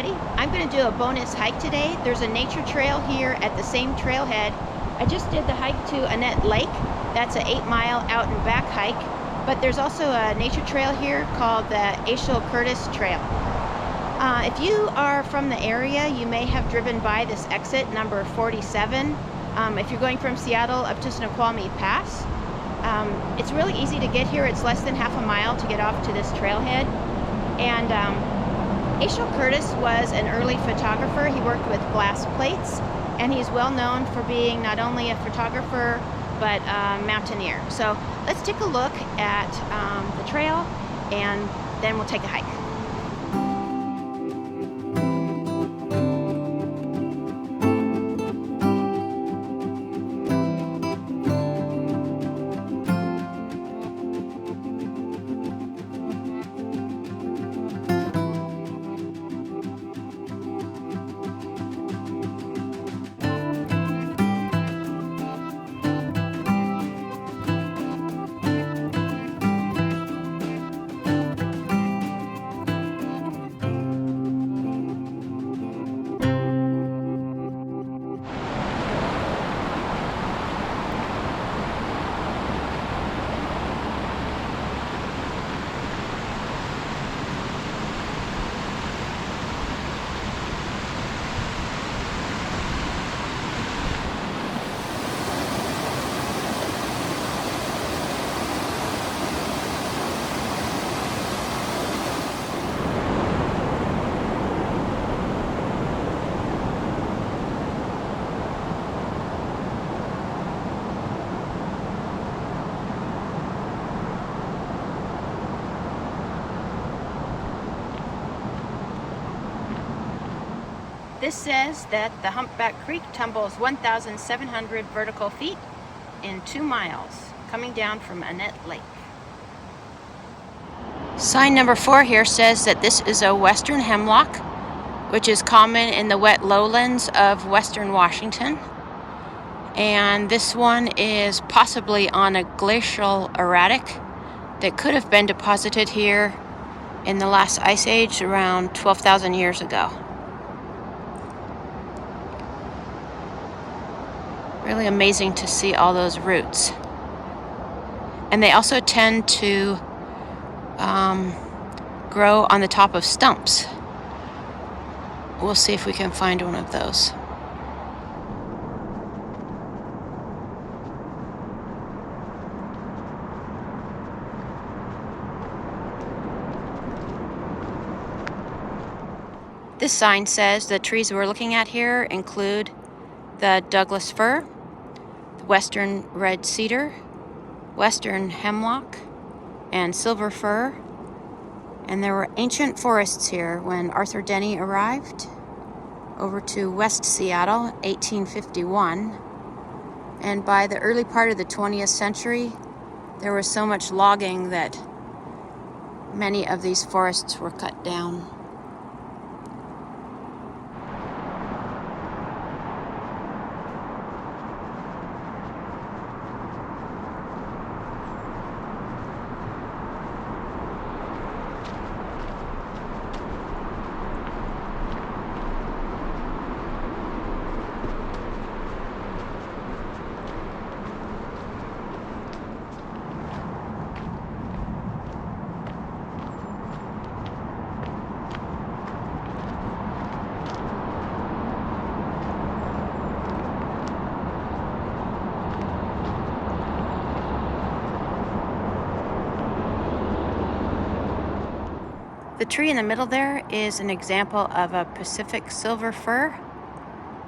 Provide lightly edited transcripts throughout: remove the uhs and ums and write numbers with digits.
everybody. I'm going to do a bonus hike today. There's a nature trail here at the same trailhead. I just did the hike to Annette Lake. That's an 8-mile out and back hike. But there's also a nature trail here called the Asahel Curtis Trail. If you are from the area, you may have driven by this exit, number 47. If you're going from Seattle up to Snoqualmie Pass. It's really easy to get here. It's less than half a mile to get off to this trailhead. And Asahel Curtis was an early photographer. He worked with glass plates, and he's well known for being not only a photographer, but a mountaineer. So let's take a look at the trail, and then we'll take a hike. This says that the Humpback Creek tumbles 1,700 vertical feet in 2 miles, coming down from Annette Lake. Sign number 4 here says that this is a western hemlock, which is common in the wet lowlands of western Washington. And this one is possibly on a glacial erratic that could have been deposited here in the last ice age around 12,000 years ago. Really amazing to see all those roots. And they also tend to grow on the top of stumps. We'll see if we can find one of those. This sign says the trees we're looking at here include the Douglas fir, western red cedar, western hemlock, and silver fir. And there were ancient forests here when Arthur Denny arrived over to West Seattle, 1851. And by the early part of the 20th century, there was so much logging that many of these forests were cut down. The tree in the middle there is an example of a Pacific silver fir,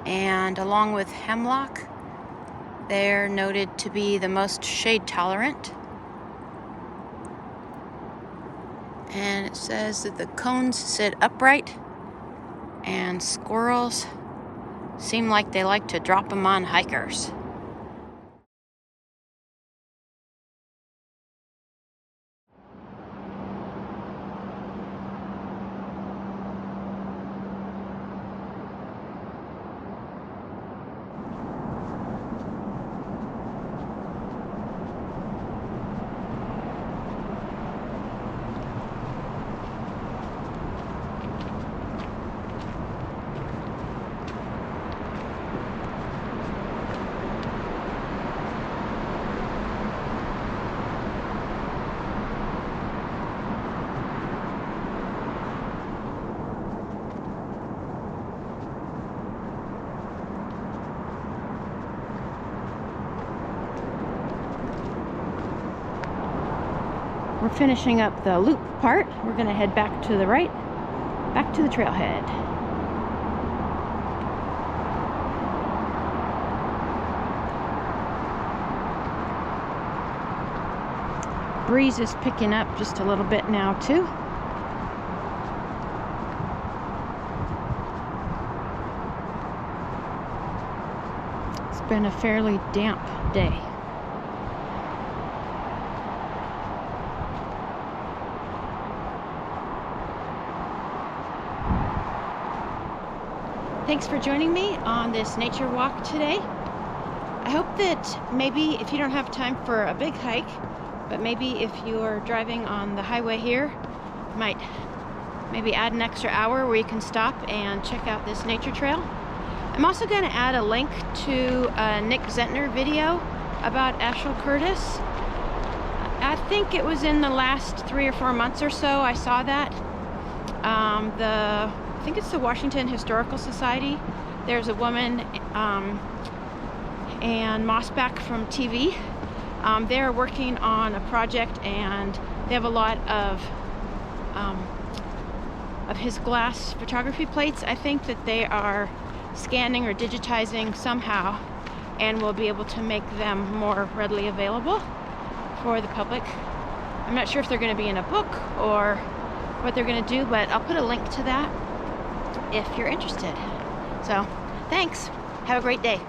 and along with hemlock, they're noted to be the most shade tolerant. And it says that the cones sit upright, and squirrels seem like they like to drop them on hikers. we're finishing up the loop part. We're gonna head back to the right, back to the trailhead. Breeze is picking up just a little bit now too. It's been a fairly damp day. Thanks for joining me on this nature walk today. I hope that maybe if you don't have time for a big hike, but maybe if you're driving on the highway here, might maybe add an extra hour where you can stop and check out this nature trail. I'm also going to add a link to a Nick Zentner video about Asahel Curtis. I think it was in the last 3 or 4 months or so I saw that. I think it's the Washington Historical Society. There's a woman and Mossback from TV. They're working on a project, and they have a lot of his glass photography plates. I think that they are scanning or digitizing somehow, and will be able to make them more readily available for the public. I'm not sure if they're going to be in a book or what they're going to do, but I'll put a link to that if you're interested. So, thanks. Have a great day.